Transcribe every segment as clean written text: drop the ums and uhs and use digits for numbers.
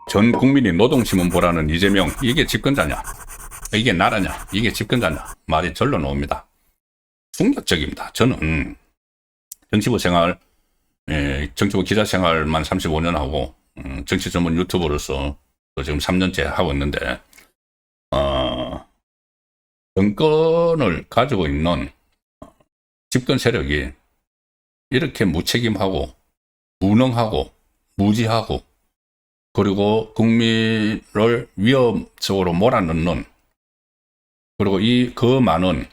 전 국민이 노동신문 보라는 이재명, 이게 집권자냐? 이게 나라냐? 이게 집권자냐? 말이 절로 나옵니다. 충격적입니다. 저는 정치부 생활, 정치부 기자 생활만 35년 하고 정치 전문 유튜버로서 지금 3년째 하고 있는데 정권을 가지고 있는 집권 세력이 이렇게 무책임하고 무능하고 무지하고 그리고 국민을 위험 속으로 몰아넣는, 그리고 그 많은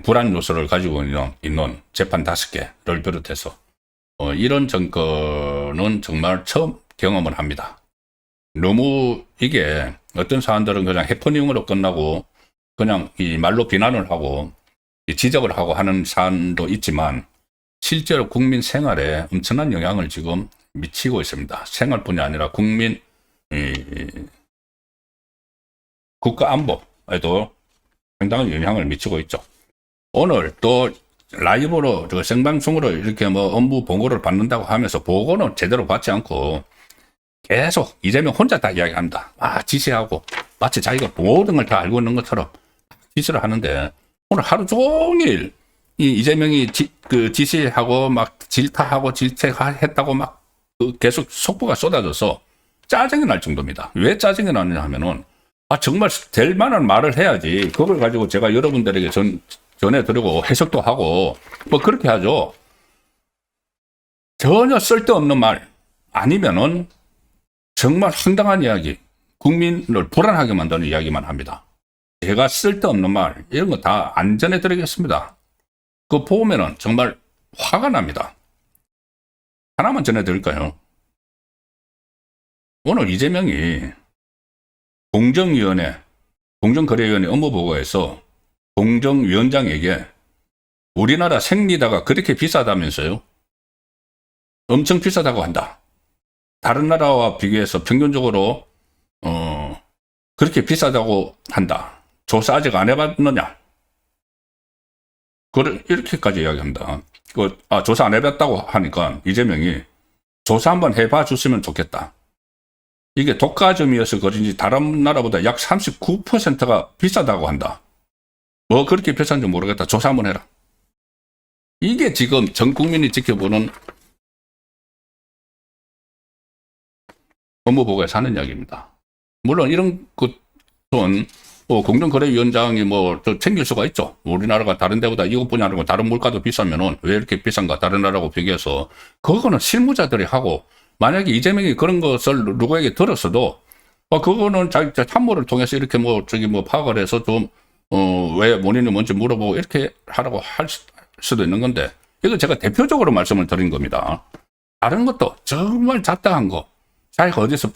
불안 요소를 가지고 있는 재판 5개를 비롯해서 이런 정권은 정말 처음 경험을 합니다. 너무 이게 어떤 사람들은 그냥 해프닝으로 끝나고 그냥 이 말로 비난을 하고 지적을 하고 하는 사안도 있지만 실제로 국민 생활에 엄청난 영향을 지금 미치고 있습니다. 생활뿐이 아니라 국민 국가 안보에도 상당한 영향을 미치고 있죠. 오늘 또 라이브로 생방송으로 이렇게 뭐 업무 보고를 받는다고 하면서 보고는 제대로 받지 않고 계속 이재명 혼자 다 이야기합니다. 지시하고 마치 자기가 모든 걸 다 알고 있는 것처럼 지시를 하는데, 오늘 하루 종일 이재명이 지시하고 막 질타하고 질책했다고 막 계속 속보가 쏟아져서 짜증이 날 정도입니다. 왜 짜증이 나느냐 하면은 정말 될 만한 말을 해야지 그걸 가지고 제가 여러분들에게 전해드리고 해석도 하고 뭐 그렇게 하죠. 전혀 쓸데없는 말 아니면은 정말 황당한 이야기, 국민을 불안하게 만드는 이야기만 합니다. 제가 쓸데없는 말 이런 거 다 안 전해드리겠습니다. 그거 보면은 정말 화가 납니다. 하나만 전해드릴까요? 오늘 이재명이 공정거래위원회 업무보고에서 공정위원장에게 우리나라 생리다가 그렇게 비싸다면서요? 엄청 비싸다고 한다. 다른 나라와 비교해서 평균적으로 그렇게 비싸다고 한다. 조사 아직 안 해봤느냐? 이렇게까지 이야기합니다. 조사 안 해봤다고 하니까 이재명이 조사 한번 해봐 줬으면 좋겠다. 이게 독과점이어서 그런지 다른 나라보다 약 39%가 비싸다고 한다. 뭐 그렇게 비싼지 모르겠다. 조사 한번 해라. 이게 지금 전 국민이 지켜보는 업무보고에서 하는 이야기입니다. 물론 이런 것은 공정거래위원장이 챙길 수가 있죠. 우리나라가 다른 데보다 이것뿐이 아니고 다른 물가도 비싸면은 왜 이렇게 비싼가 다른 나라하고 비교해서, 그거는 실무자들이 하고, 만약에 이재명이 그런 것을 누구에게 들었어도 그거는 자기 참모를 통해서 이렇게 파악을 해서 왜 원인이 뭔지 물어보고 이렇게 하라고 할 수도 있는 건데, 이거 제가 대표적으로 말씀을 드린 겁니다. 다른 것도 정말 잡다한 거, 자기가 어디서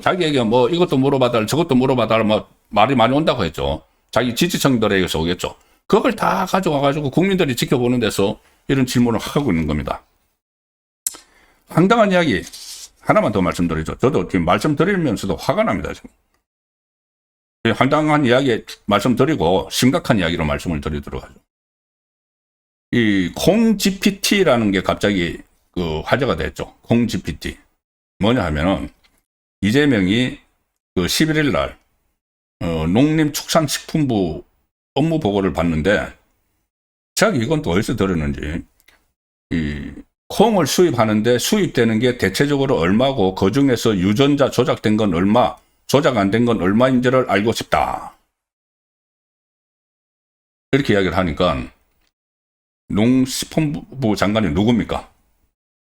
자기에게 이것도 물어봐달라 저것도 물어봐달라 말이 많이 온다고 했죠. 자기 지지층들에게서 오겠죠. 그걸 다 가져와가지고 국민들이 지켜보는 데서 이런 질문을 하고 있는 겁니다. 황당한 이야기 하나만 더 말씀드리죠. 저도 지금 말씀드리면서도 화가 납니다. 지금. 황당한 이야기 말씀드리고 심각한 이야기로 말씀을 드리도록 하죠. 이 콩GPT라는 게 갑자기 화제가 됐죠. 콩GPT. 뭐냐 하면은 이재명이 11일 날 농림축산식품부 업무 보고를 봤는데, 제가 이건 또 어디서 들었는지, 콩을 수입하는데 수입되는 게 대체적으로 얼마고 그 중에서 유전자 조작된 건 얼마, 조작 안 된 건 얼마인지를 알고 싶다. 이렇게 이야기를 하니까 농식품부 장관이 누굽니까?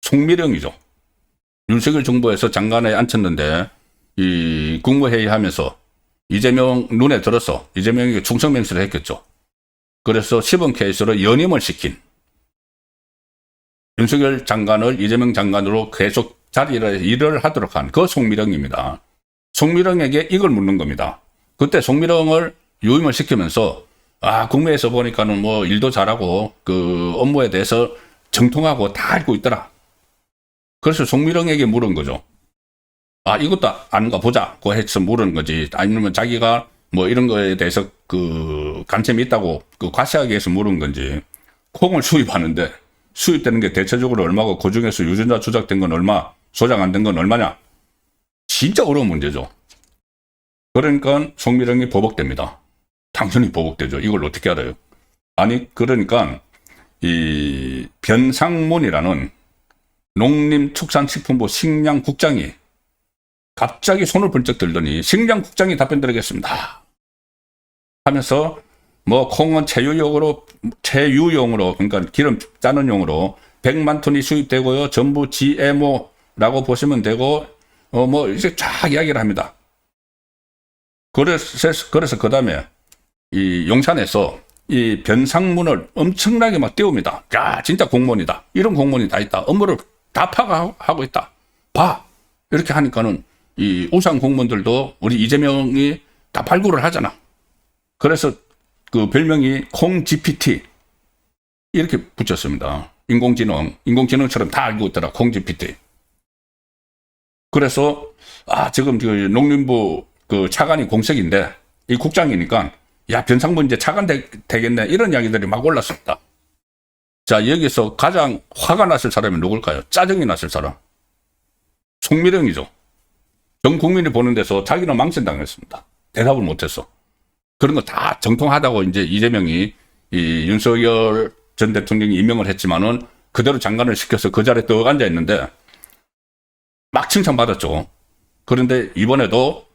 송미령이죠. 윤석열 정부에서 장관에 앉혔는데 이 국무회의 하면서 이재명 눈에 들어서 이재명에게 충성맹세를 했겠죠. 그래서 시범 케이스로 연임을 시킨 윤석열 장관을 이재명 장관으로 계속 일을 하도록 한 그 송미령입니다. 송미령에게 이걸 묻는 겁니다. 그때 송미령을 유임을 시키면서 국내에서 보니까는 일도 잘하고 업무에 대해서 정통하고 다 알고 있더라. 그래서 송미령에게 물은 거죠. 이것도 아는가 보자고 해서 물은 거지. 아니면 자기가 뭐 이런 거에 대해서 관심이 있다고 과시하기 위해서 물은 건지, 콩을 수입하는데 수입되는 게 대체적으로 얼마고 그 중에서 유전자 조작된 건 얼마, 조작 안 된 건 얼마냐. 진짜 어려운 문제죠. 그러니까 송미령이 보복됩니다. 당연히 보복되죠. 이걸 어떻게 알아요? 아니, 그러니까 이 변상문이라는 농림축산식품부 식량국장이 갑자기 손을 번쩍 들더니 식량국장이 답변 드리겠습니다 하면서 뭐 콩은 체유용으로 그러니까 기름 짜는 용으로 100만 톤이 수입되고요. 전부 GMO라고 보시면 되고 뭐 이제 쫙 이야기를 합니다. 그래서 그다음에 이 용산에서 이 변상문을 엄청나게 막 띄웁니다. 야, 진짜 공무원이다. 이런 공무원이 다 있다. 업무를 다 파악하고 있다. 봐. 이렇게 하니까는 이 우상 공무원들도 우리 이재명이 다 발굴을 하잖아. 그래서 그 별명이 콩 GPT 이렇게 붙였습니다. 인공지능처럼 다 알고 있더라. 콩 GPT. 그래서 지금 그 농림부 그 차관이 공석인데 이 국장이니까 야, 변상문 이제 차관 되겠네. 이런 이야기들이 막 올랐습니다. 자, 여기서 가장 화가 났을 사람이 누굴까요? 짜증이 났을 사람. 송미령이죠. 전 국민이 보는 데서 자기는 망신당했습니다. 대답을 못했어. 그런 거 다 정통하다고 이제 이재명이 이 윤석열 전 대통령이 임명을 했지만은 그대로 장관을 시켜서 그 자리에 떡 앉아 있는데 막 칭찬받았죠. 그런데 이번에도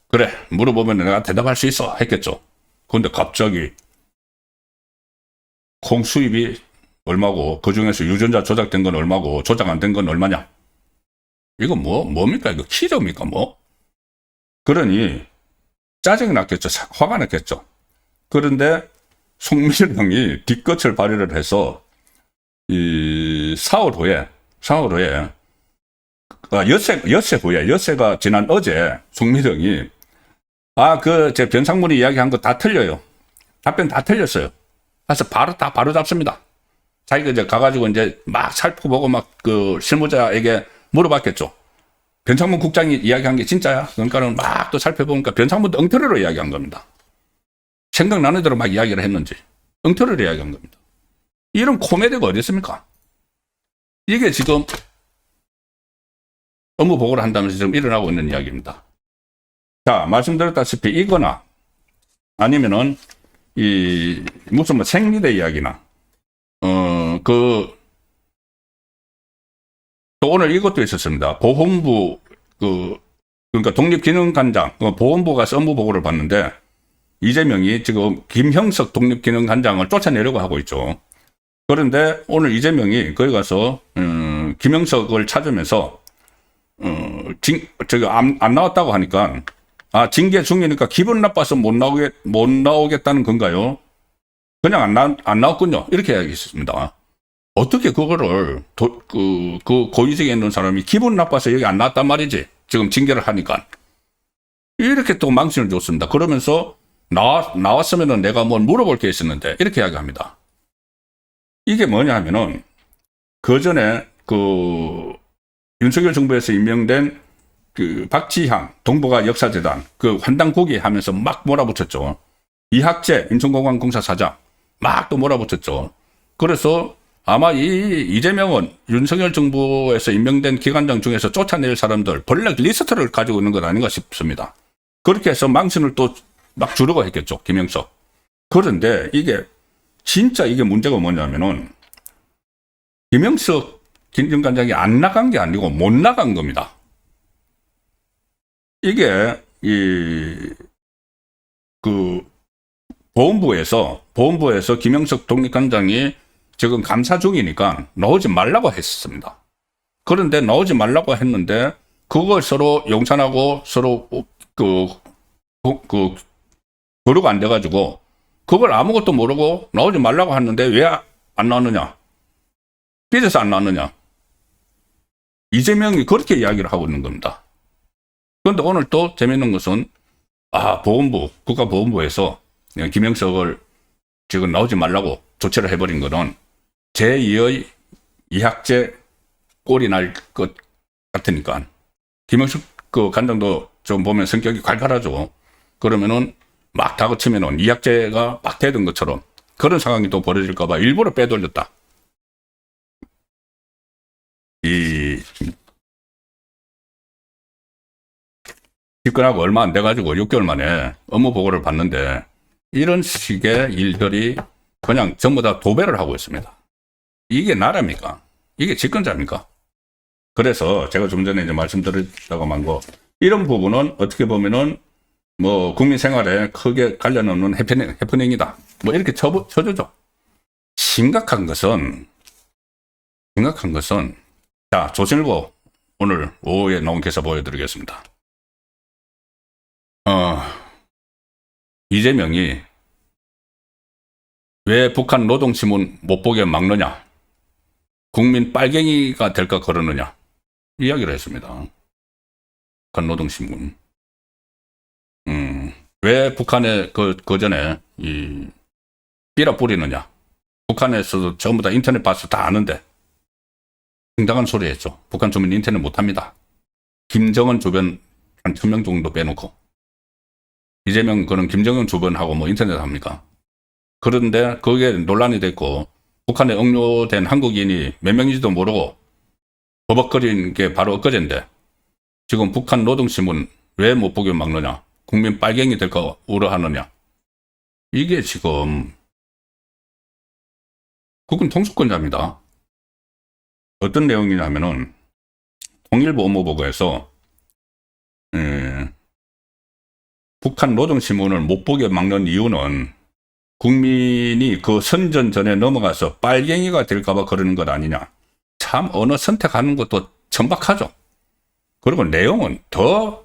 그래, 물어보면 내가 대답할 수 있어 했겠죠. 그런데 갑자기 콩 수입이 얼마고 그 중에서 유전자 조작된 건 얼마고 조작 안 된 건 얼마냐. 이거 뭡니까? 이거 키즈입니까? 뭐? 그러니 짜증이 났겠죠. 화가 났겠죠. 그런데 송미령이 뒷끝을 발휘를 해서 이 사흘 후에 엿새가 지난 어제 송미령이 제 변상문이 이야기한 거 다 틀려요. 답변 다 틀렸어요. 그래서 바로 잡습니다. 자기가 이제 가가지고 이제 막 살펴보고 막 그 실무자에게 물어봤겠죠. 변상문 국장이 이야기한 게 진짜야? 그러니까는 막 또 살펴보니까 변상문도 엉터리로 이야기한 겁니다. 생각나는 대로 막 이야기를 했는지 엉터리로 이야기한 겁니다. 이런 코미디가 어디 있습니까? 이게 지금 업무 보고를 한다면서 지금 일어나고 있는 이야기입니다. 자, 말씀드렸다시피 이거나 아니면은 무슨 뭐 생리대 이야기나 또 오늘 이것도 있었습니다. 보훈부 그러니까 독립기능관장 보훈부 가서 업무 보고를 봤는데 이재명이 지금 김형석 독립기능관장을 쫓아내려고 하고 있죠. 그런데 오늘 이재명이 거기 가서 김형석을 찾으면서 안 나왔다고 하니까 징계 중이니까 기분 나빠서 못 나오겠다는 건가요? 그냥 안 나왔군요. 이렇게 이야기했습니다. 어떻게 그거를 고위직에 있는 사람이 기분 나빠서 여기 안 나왔단 말이지. 지금 징계를 하니까. 이렇게 또 망신을 줬습니다. 그러면서 나왔으면은 내가 뭘 물어볼 게 있었는데 이렇게 이야기합니다. 이게 뭐냐 하면은 그 전에 윤석열 정부에서 임명된 박지향 동북아 역사재단 환당국이 하면서 막 몰아붙였죠. 이학재 인천공항공사 사장 막 또 몰아붙였죠. 그래서 아마 이재명은 윤석열 정부에서 임명된 기관장 중에서 쫓아낼 사람들 블랙리스트를 가지고 있는 것 아닌가 싶습니다. 그렇게 해서 망신을 또 막 주려고 했겠죠. 김영석. 그런데 진짜 이게 문제가 뭐냐면은 김영석 기능관장이 안 나간 게 아니고 못 나간 겁니다. 이게 보훈부에서 김영석 독립관장이 지금 감사 중이니까 나오지 말라고 했습니다. 그런데 나오지 말라고 했는데 그걸 서로 용산하고 서로 교류가 안 돼가지고 그걸 아무것도 모르고 나오지 말라고 했는데 왜 안 나왔느냐? 삐져서 안 나왔느냐? 이재명이 그렇게 이야기를 하고 있는 겁니다. 그런데 오늘 또 재밌는 것은 국가보훈부에서 김영석을 지금 나오지 말라고 조치를 해버린 거는 제2의 이학재 꼴이 날 것 같으니까 김영석 관장도 좀 보면 성격이 괄괄하죠. 그러면은 막 다그치면은 이학재가 막 되던 것처럼 그런 상황이 또 벌어질까봐 일부러 빼돌렸다. 집권하고 얼마 안 돼가지고 6개월 만에 업무 보고를 받는데 이런 식의 일들이 그냥 전부 다 도배를 하고 있습니다. 이게 나라입니까? 이게 집권자입니까? 그래서 제가 좀 전에 이제 말씀드렸다고 한 거, 이런 부분은 어떻게 보면은 뭐 국민 생활에 크게 관련 없는 해프닝이다. 뭐 이렇게 쳐주죠. 심각한 것은 자, 조선일보 오늘 오후에 나온 기사 보여드리겠습니다. 이재명이 왜 북한 노동신문 못 보게 막느냐? 국민 빨갱이가 될까 그러느냐? 이야기를 했습니다. 북한 노동신문. 왜 북한에 그 전에 삐라 뿌리느냐? 북한에서도 전부 다 인터넷 봐서 다 아는데 굉장한 소리 했죠. 북한 주민 인터넷 못합니다. 김정은 주변 한 1000명 정도 빼놓고 이재명 그런 김정은 주변하고 뭐 인터넷 합니까? 그런데 그게 논란이 됐고 북한에 억류된 한국인이 몇 명인지도 모르고 버벅거린 게 바로 엊그제인데 지금 북한 노동신문 왜 못 보게 막느냐? 국민 빨갱이 될까 우려하느냐? 이게 지금 국군 통수권자입니다. 어떤 내용이냐면은 통일부 업무보고에서 북한 노동신문을 못 보게 막는 이유는 국민이 그 선전 전에 넘어가서 빨갱이가 될까봐 그러는 것 아니냐. 참 언어 선택하는 것도 천박하죠. 그리고 내용은 더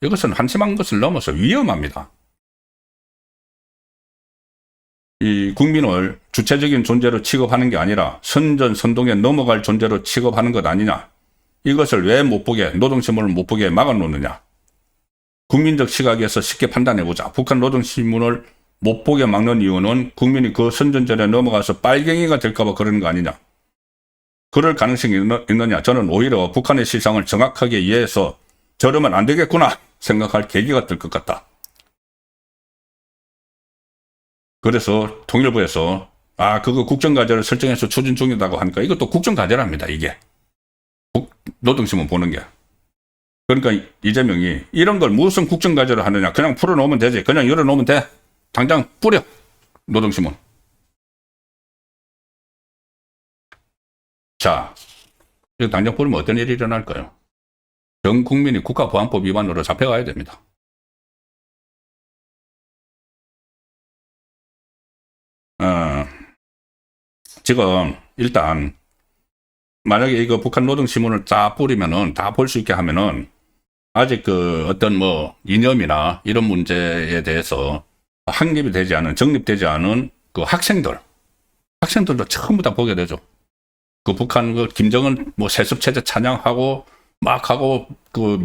이것은 한심한 것을 넘어서 위험합니다. 이 국민을 주체적인 존재로 취급하는 게 아니라 선전 선동에 넘어갈 존재로 취급하는 것 아니냐. 이것을 왜 못 보게 노동신문을 못 보게 막아놓느냐. 국민적 시각에서 쉽게 판단해보자. 북한 노동신문을 못 보게 막는 이유는 국민이 그 선전전에 넘어가서 빨갱이가 될까봐 그러는 거 아니냐. 그럴 가능성이 있느냐. 저는 오히려 북한의 시상을 정확하게 이해해서 저러면 안 되겠구나 생각할 계기가 될 것 같다. 그래서 통일부에서 그거 국정과제를 설정해서 추진 중이라고 하니까 이것도 국정과제랍니다. 이게 노동신문 보는 게. 그러니까 이재명이 이런 걸 무슨 국정과제를 하느냐. 그냥 풀어놓으면 되지. 그냥 열어놓으면 돼. 당장 뿌려. 노동신문. 자, 이거 당장 뿌리면 어떤 일이 일어날까요? 전 국민이 국가보안법 위반으로 잡혀가야 됩니다. 지금 일단 만약에 이거 북한 노동신문을 다 뿌리면은 다 볼 수 있게 하면은 아직 그 어떤 뭐 이념이나 이런 문제에 대해서 확립이 되지 않은, 정립되지 않은 그 학생들도 전부 다 보게 되죠. 그 북한 그 김정은 뭐 세습체제 찬양하고 막 하고 그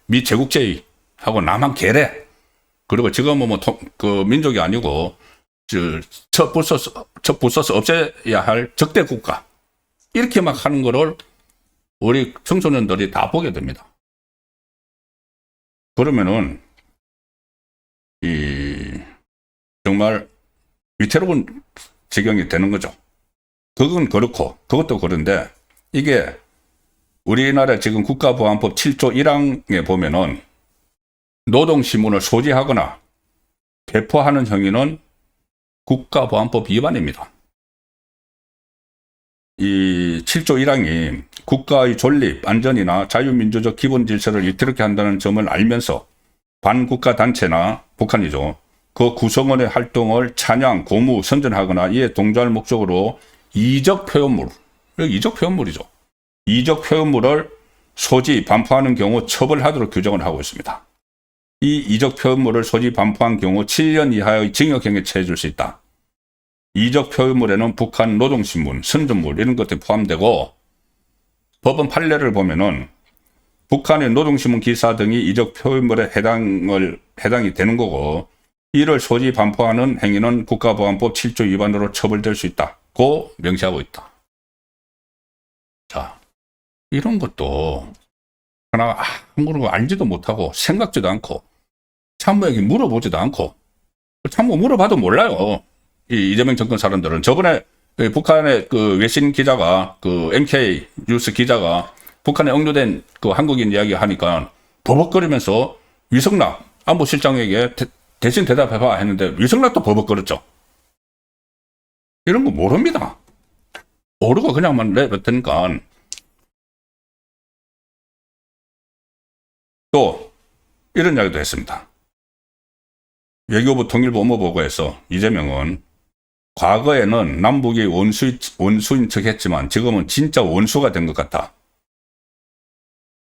미제국주의 하고 남한 계례. 그리고 지금은 그 민족이 아니고 첫 불소스 없애야 할 적대 국가. 이렇게 막 하는 거를 우리 청소년들이 다 보게 됩니다. 그러면은 정말 위태로운 지경이 되는 거죠. 그건 그렇고 그것도 그런데 이게 우리나라 지금 국가보안법 7조 1항에 보면은 노동신문을 소지하거나 배포하는 행위는 국가보안법 위반입니다. 이 7조 1항이 국가의 존립, 안전이나 자유민주적 기본 질서를 위태롭게 한다는 점을 알면서 반국가 단체나 북한이죠. 그 구성원의 활동을 찬양, 고무, 선전하거나 이에 동조할 목적으로 이적 표현물, 이적 표현물이죠. 이적 표현물을 소지, 반포하는 경우 처벌하도록 규정을 하고 있습니다. 이 이적 표현물을 소지, 반포한 경우 7년 이하의 징역형에 처해질 수 있다. 이적 표현물에는 북한 노동신문, 선전물 이런 것들이 포함되고 법원 판례를 보면은 북한의 노동신문 기사 등이 이적 표현물에 해당이 되는 거고 이를 소지 반포하는 행위는 국가보안법 7조 위반으로 처벌될 수 있다고 명시하고 있다. 자, 이런 것도 하나 아무런 거 알지도 못하고 생각지도 않고 참모에게 물어보지도 않고 참고 물어봐도 몰라요. 이 이재명 정권 사람들은. 저번에 북한의 그 외신 기자가, 그 MK 뉴스 기자가 북한에 억류된 그 한국인 이야기 하니까 버벅거리면서 위성락 안보실장에게 대신 대답해봐 했는데 위성락도 버벅거렸죠. 이런 거 모릅니다. 모르고 그냥만 내뱉으니까. 또 이런 이야기도 했습니다. 외교부 통일부 보고에서 이재명은 과거에는 남북이 원수인 척 했지만 지금은 진짜 원수가 된 것 같아.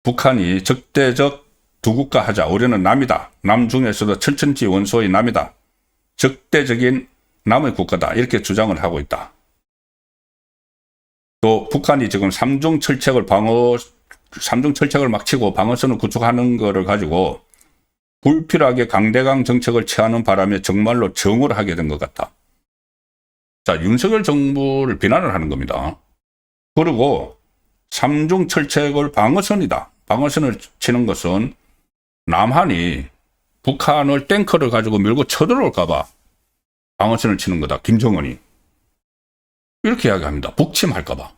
북한이 적대적 두 국가 하자. 우리는 남이다. 남 중에서도 철천지 원수의 남이다. 적대적인 남의 국가다. 이렇게 주장을 하고 있다. 또 북한이 지금 삼중 철책을 막 치고 방어선을 구축하는 거를 가지고 불필요하게 강대강 정책을 취하는 바람에 정말로 정오를 하게 된 것 같다. 자, 윤석열 정부를 비난을 하는 겁니다. 그리고 삼중 철책을 방어선이다. 방어선을 치는 것은 남한이 북한을 탱커를 가지고 밀고 쳐들어올까봐 방어선을 치는 거다. 김정은이. 이렇게 이야기합니다. 북침할까봐.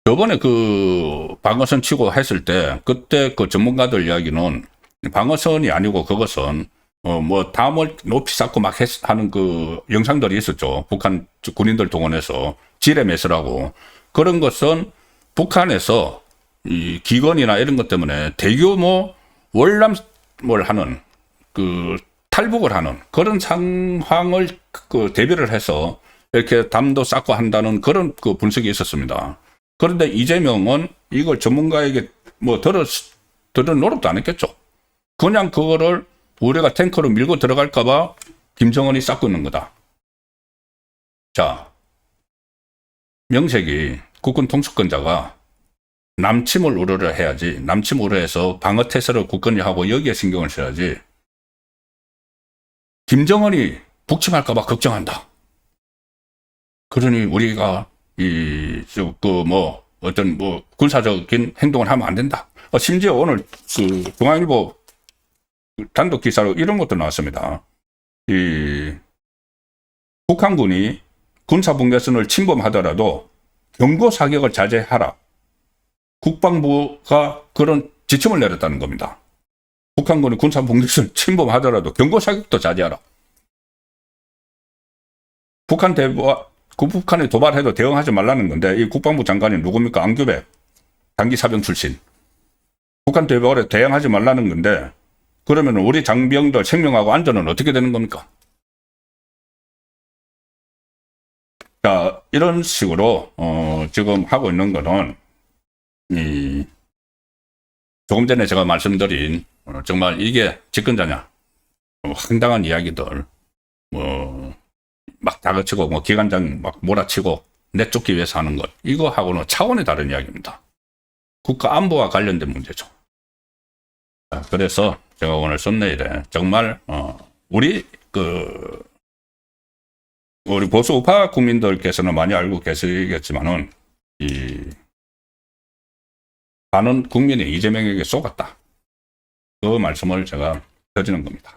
저번에 그 방어선 치고 했을 때 그때 그 전문가들 이야기는 방어선이 아니고 그것은 뭐 담을 높이 쌓고 막 하는 그 영상들이 있었죠. 북한 군인들 동원해서 지뢰매설하고 그런 것은 북한에서 이 기근이나 이런 것 때문에 대규모 월남을 하는 그 탈북을 하는 그런 상황을 그 대비를 해서 이렇게 담도 쌓고 한다는 그런 그 분석이 있었습니다. 그런데 이재명은 이걸 전문가에게 뭐 들을 노력도 안 했겠죠. 그냥 그거를 우리가 탱커로 밀고 들어갈까봐 김정은이 쌓고 있는 거다. 자, 명색이 국군 통수권자가 남침을 우려를 해야지. 남침 우려해서 방어태세를 굳건히 하고 여기에 신경을 써야지. 김정은이 북침할까봐 걱정한다. 그러니 우리가 어떤 군사적인 행동을 하면 안 된다. 심지어 오늘 그 중앙일보 단독 기사로 이런 것도 나왔습니다. 북한군이 군사분계선을 침범하더라도 경고 사격을 자제하라. 국방부가 그런 지침을 내렸다는 겁니다. 북한군이 군사분계선을 침범하더라도 경고 사격도 자제하라. 북한에 도발해도 대응하지 말라는 건데 이 국방부 장관이 누굽니까? 안규백 단기 사병 출신. 북한 도발에 대응하지 말라는 건데 그러면 우리 장병들 생명하고 안전은 어떻게 되는 겁니까? 자, 이런 식으로 지금 하고 있는 거는 조금 전에 제가 말씀드린 정말 이게 집권자냐 황당한 이야기들 막 다그치고 기관장 막 몰아치고 내쫓기 위해서 하는 것 이거하고는 차원이 다른 이야기입니다. 국가 안보와 관련된 문제죠. 그래서 제가 오늘 썸네일에 정말 우리 보수 우파 국민들께서는 많이 알고 계시겠지만은 반은 국민이 이재명에게 쏘갔다. 그 말씀을 제가 드리는 겁니다.